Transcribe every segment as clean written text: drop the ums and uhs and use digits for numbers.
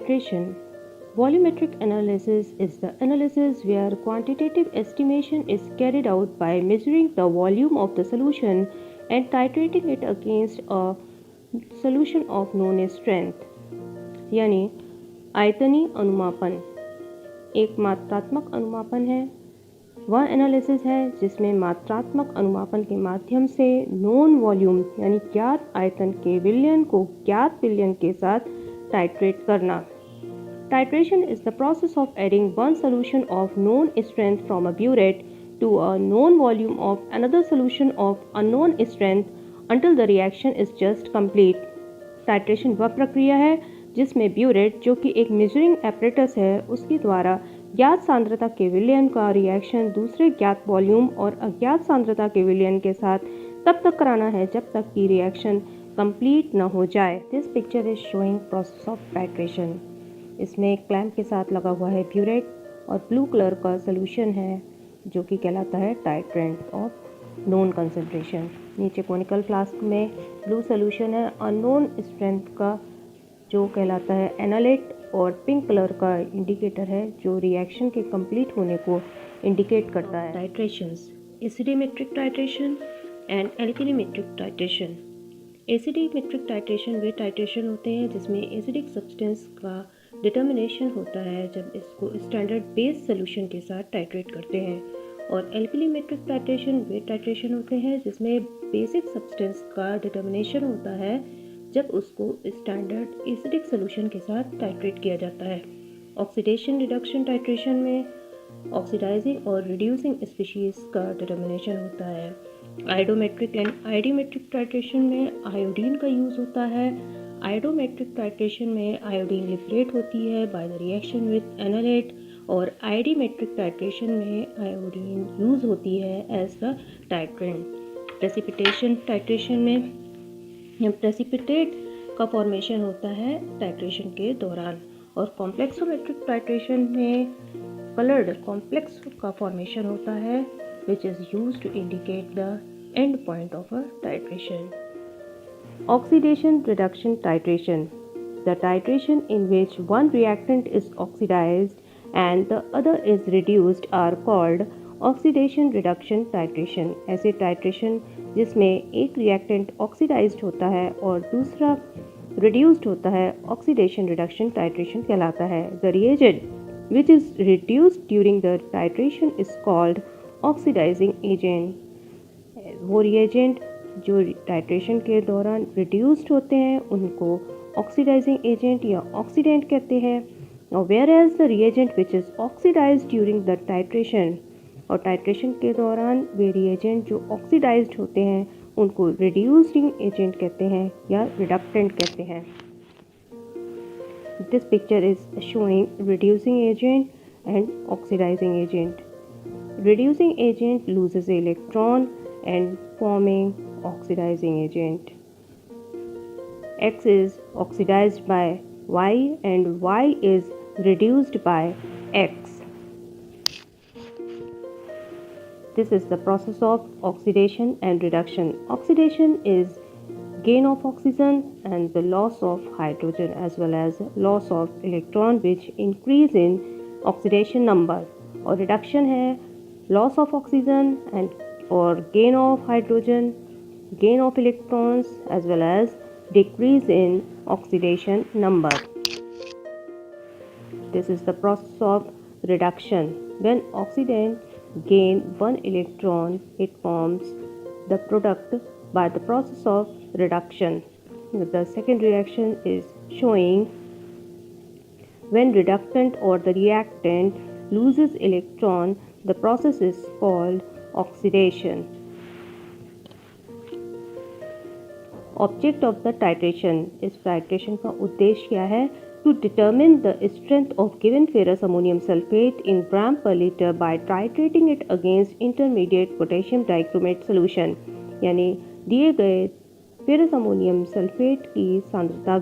Titration. Volumetric analysis is the analysis where quantitative estimation is carried out by measuring the volume of the solution and titrating it against a solution of known strength. यानी आयतनीय अनुमापन एक मात्रात्मक अनुमापन है। वह analysis है जिसमें मात्रात्मक अनुमापन के माध्यम से नोन वॉल्यूम यानी ज्ञात आयतन के विलयन को ज्ञात विलयन के साथ टाइट्रेट करना। Titration is the process of adding one solution of known strength from a burette to a known volume of another solution of unknown strength until the reaction is just complete. Titration वह प्रक्रिया है जिसमें burette जो कि एक measuring apparatus है उसके द्वारा ज्ञात सांद्रता के विलयन का रिएक्शन दूसरे ज्ञात वॉल्यूम और अज्ञात सांद्रता के विलयन के साथ तब तक कराना है जब तक कि रिएक्शन कंप्लीट न हो जाए। This picture is showing process of titration. इसमें एक क्लैंप के साथ लगा हुआ है ब्यूरेट और ब्लू कलर का सोल्यूशन है जो कि कहलाता है टाइट्रेंट ऑफ नोन कंसंट्रेशन। नीचे कोनिकल फ्लास्क में ब्लू सोल्यूशन है अननोन स्ट्रेंथ का जो कहलाता है एनालेट और पिंक कलर का इंडिकेटर है जो रिएक्शन के कंप्लीट होने को इंडिकेट करता है। Titrations acidimetric titration and alkalimetric titration. Acidimetric titration वे टाइट्रेशन होते हैं जिसमें एसिडिक सब्सटेंस का डिटर्मिनेशन होता है जब इसको स्टैंडर्ड बेस सोल्यूशन के साथ टाइट्रेट करते हैं, और एल्कलीमेट्रिक टाइट्रेशन वे टाइट्रेशन होते हैं जिसमें बेसिक सब्सटेंस का डिटर्मिनेशन होता है जब उसको स्टैंडर्ड एसिडिक सोल्यूशन के साथ टाइट्रेट किया जाता है। ऑक्सीडेशन रिडक्शन टाइट्रेशन में ऑक्सीडाइजिंग और रिड्यूसिंग स्पीशीज का डिटर्मिनेशन होता है। आयोडोमेट्रिक एंड आयोडीमेट्रिक टाइट्रेशन में आयोडीन का यूज़ होता है। आयोडोमेट्रिक टाइट्रेशन में आयोडीन लिबरेट होती है by the reaction with analyte, और आयोडीमेट्रिक टाइट्रेशन में आयोडीन यूज़ होती है as the titrant. Precipitation titration में प्रेसिपिटेट का फॉर्मेशन होता है टाइट्रेशन के दौरान, और कॉम्प्लेक्सोमेट्रिक टाइट्रेशन में कलर्ड कॉम्प्लेक्स का फॉर्मेशन होता है which is used to indicate the end point of a titration. Oxidation reduction titration. The titration in which one reactant is oxidized and the other is reduced are called oxidation reduction titration. ऐसे titration जिसमें एक reactant oxidized होता है और दूसरा reduced होता है oxidation reduction titration कहलाता है। The reagent which is reduced during the titration is called oxidising agent. वो रिएजेंट जो टाइट्रेशन के दौरान रिड्यूस्ड होते हैं उनको ऑक्सीडाइजिंग एजेंट या ऑक्सीडेंट कहते हैं, और whereas the reagent which is oxidised during the titration, और टाइट्रेशन के दौरान वे रिएजेंट जो ऑक्सीडाइज्ड होते हैं उनको रिड्यूसिंग एजेंट कहते हैं या रिडक्टेंट कहते हैं। This picture is showing reducing agent and oxidising agent. Reducing agent loses electron and forming oxidizing agent. X is oxidized by Y and Y is reduced by X. This is the process of oxidation and reduction. Oxidation is gain of oxygen and the loss of hydrogen as well as loss of electron which increase in oxidation number, और reduction है loss of oxygen and or gain of hydrogen, gain of electrons as well as decrease in oxidation number. This is the process of reduction. When oxidant gain one electron, it forms the product by the process of reduction. The second reaction is showing when reductant or the reactant loses electron, the process is called oxidation. Object of the titration. इस titration का उद्देश्य क्या है? To determine the strength of given ferrous ammonium sulfate in gram per liter by titrating it against intermediate potassium dichromate solution. यानी दिए गए ferrous ammonium sulphate की सांद्रता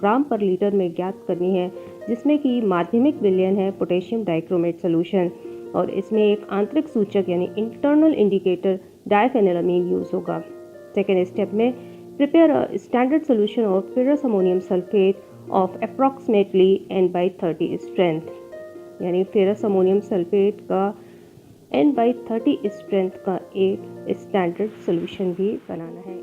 ग्राम पर लीटर में ज्ञात करनी है जिसमें कि माध्यमिक विलयन है पोटेशियम डाइक्रोमेट सोल्यूशन, और इसमें एक आंतरिक सूचक यानी इंटरनल इंडिकेटर डायफेनिलामीन यूज़ होगा। सेकेंड स्टेप में prepare a standard solution of ferrous ammonium sulphate of approximately N/30 strength, यानी फेरस अमोनियम सल्फेट का N/30 स्ट्रेंथ का एक स्टैंडर्ड सोल्यूशन भी बनाना है।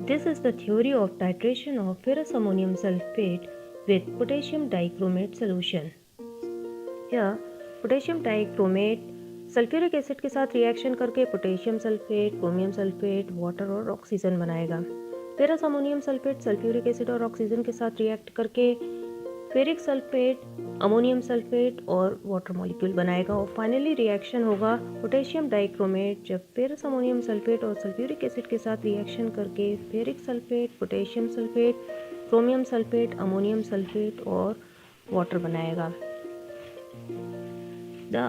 This is the theory of titration of ferrous ammonium sulfate with potassium dichromate solution. Here, potassium dichromate sulphuric acid के साथ reaction करके potassium sulphate, chromium sulphate, water और oxygen बनाएगा। Ferrous ammonium sulphate sulphuric acid और oxygen के साथ react करके ferric sulphate, ammonium sulphate और वाटर मॉलिक्यूल बनाएगा और फाइनली रिएक्शन होगा पोटेशियम डाइक्रोमेट, जब फेरस अमोनियम सल्फेट और सल्फ्यूरिक एसिड के साथ रिएक्शन करके ferric sulphate, potassium sulphate, chromium sulphate, ammonium sulphate और वाटर बनाएगा। The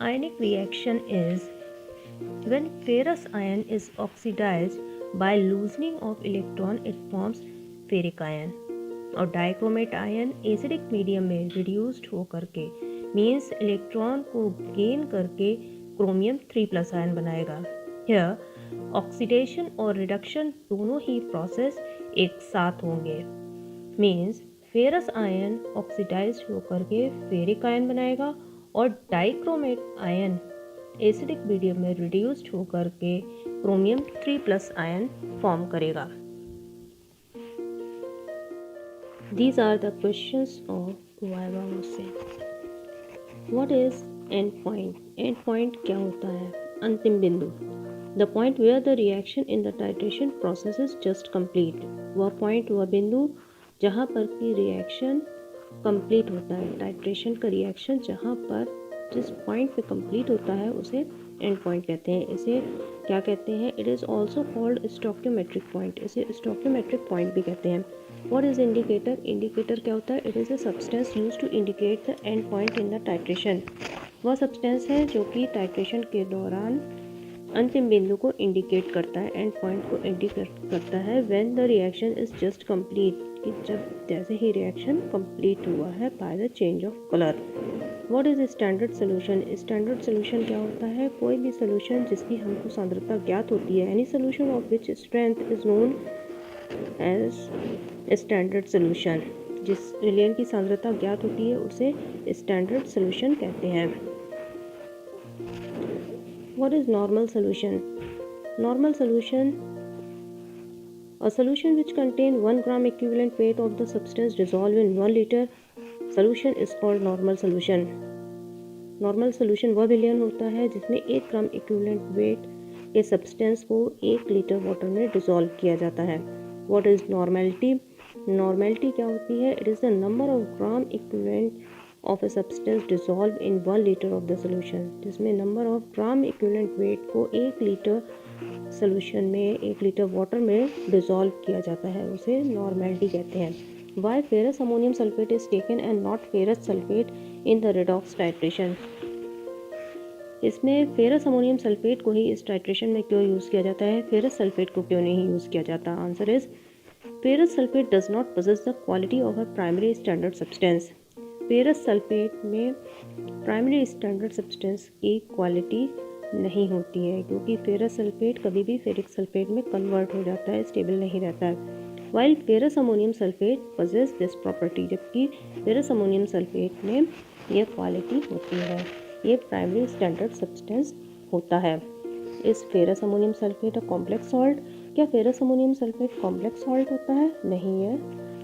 ionic reaction is when ferrous ion is oxidized by loosening of electron, it forms ferric ion. और dichromate ion acidic medium में reduced होकर के means electron को gain करके chromium 3+ ion बनाएगा। यह ऑक्सीडेशन और रिडक्शन दोनों ही प्रोसेस एक साथ होंगे, मीन्स फेरस आयन ऑक्सीडाइज होकर के फेरिक आयन बनाएगा और डाइक्रोमेट आयन एसिडिक मीडियम में रिड्यूस्ड होकर के क्रोमियम 3+ आयन फॉर्म करेगा। These are the questions of Viva से। What is end point? End point क्या होता है? अंतिम बिंदु। The point where the reaction in the titration process is just complete. वह point, वह बिंदु जहाँ पर की रिएक्शन कंप्लीट होता है। टाइट्रेशन का रिएक्शन जहाँ पर जिस पॉइंट पे कंप्लीट होता है उसे एंड पॉइंट कहते हैं। इसे क्या कहते हैं? It is also called stoichiometric point. इसे स्टोकियोमेट्रिक पॉइंट भी कहते हैं। What is indicator? इंडिकेटर क्या होता है? It is a substance use to indicate the end point in the titration. वह सब्सटेंस है जो कि टाइट्रेशन के दौरान अंतिम बिंदु को इंडिकेट करता है, एंड पॉइंट को इंडिकेट करता है when the reaction is just complete, कि जब जैसे ही रिएक्शन कंप्लीट हुआ है by the change of colour. What is standard solution? Standard solution क्या होता है? कोई भी सोल्यूशन जिसकी हमको सांद्रता ज्ञात होती है, any solution of which strength is known as standard solution. जिस रिलेयन की सांद्रता ज्ञात होती है उसे स्टैंडर्ड सोल्यूशन कहते हैं। What is normal solution? Normal solution, a solution which contain 1 gram equivalent weight of the substance dissolved in 1 liter solution is called normal solution. Normal solution वह विलयन होता है जिसमें 1 ग्राम इक्विवेलेंट वेट के substance को 1 litre water में dissolve किया जाता है। What is normality? Normality क्या होती है? It is the number of gram equivalent of a substance dissolved in 1 liter of the solution, जिसमें number of gram equivalent weight को 1 लीटर सोल्यूशन में 1 लीटर वाटर में डिसॉल्व किया जाता है, उसे नॉर्मेलिटी कहते हैं। Why ferrous ammonium sulphate is taken and not ferrous sulphate in the redox titration? इसमें फेरस अमोनियम सल्फेट को ही इस टाइट्रेशन में क्यों यूज़ किया जाता है, फेरस सल्फेट को क्यों नहीं यूज़ किया जाता? Answer is ferrous sulphate does not possess the quality of a primary standard substance. Ferrous sulphate में प्राइमरी स्टैंडर्ड सब्सटेंस की क्वालिटी नहीं होती है, क्योंकि फेरस सल्फेट कभी भी फेरिक सल्फेट में कन्वर्ट हो जाता है, स्टेबल नहीं रहता है। While ferrous ammonium sulphate possess this property, जबकि फेरस अमोनियम सल्फेट में यह क्वालिटी होती है, ये प्राइमरी स्टैंडर्ड सब्सटेंस होता है। इस ferrous ammonium sulphate a complex salt? क्या ferrous ammonium sulphate complex salt होता है? नहीं है,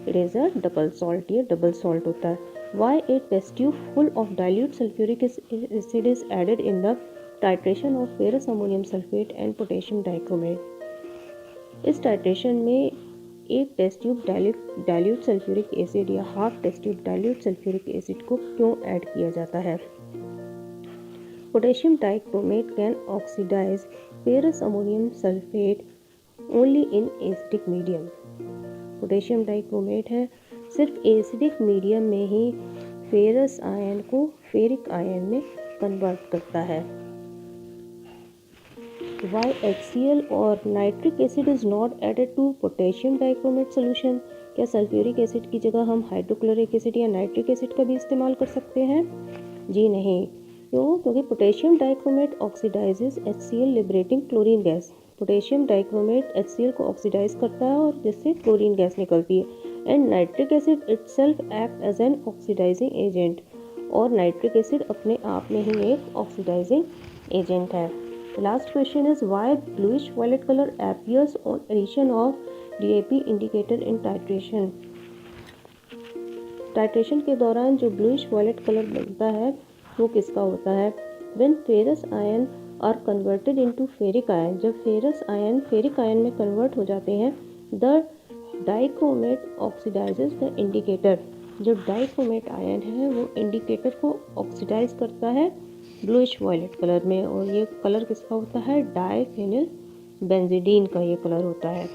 it is a double salt, ये डबल सॉल्ट होता है। Why a test tube full of dilute sulfuric acid is added in the titration of ferrous ammonium sulfate and potassium dichromate? इस titration में एक test tube dilute sulphuric acid या half test tube dilute sulphuric acid को क्यों add किया जाता है? Potassium dichromate can oxidise ferrous ammonium sulphate only in acidic medium. Potassium dichromate है, सिर्फ एसिडिक मीडियम में ही फेरस आयन को फेरिक आयन में कन्वर्ट करता है। वाई HCl और nitric acid is not added to potassium dichromate solution? क्या सल्फ्यूरिक एसिड की जगह हम हाइड्रोक्लोरिक एसिड या नाइट्रिक एसिड का भी इस्तेमाल कर सकते हैं? जी नहीं। क्यों? क्योंकि potassium dichromate oxidises HCl liberating chlorine gas. Potassium dichromate HCl को ऑक्सीडाइज करता है और जिससे क्लोरीन गैस निकलती है। And nitric acid itself act as an oxidising agent, और नाइट्रिक एसिड अपने आप में ही एक ऑक्सीडाइजिंग एजेंट है। Last question is why bluish violet colour appears on addition of DAP indicator in titration. Titration के दौरान जो ब्लूइश वायलेट कलर बनता है वो किसका होता है? When ferrous ion are converted into ferric ion, जब फेरस आयन फेरिक आयन में कन्वर्ट हो जाते हैं, the dichromate oxidises the indicator, जब डाइक्रोमेट आयन है वो इंडिकेटर को ऑक्सीडाइज करता है ब्लूइश वायलेट कलर में, और ये कलर किसका होता है? डाइफेनिल बेंजीडीन का ये कलर होता है।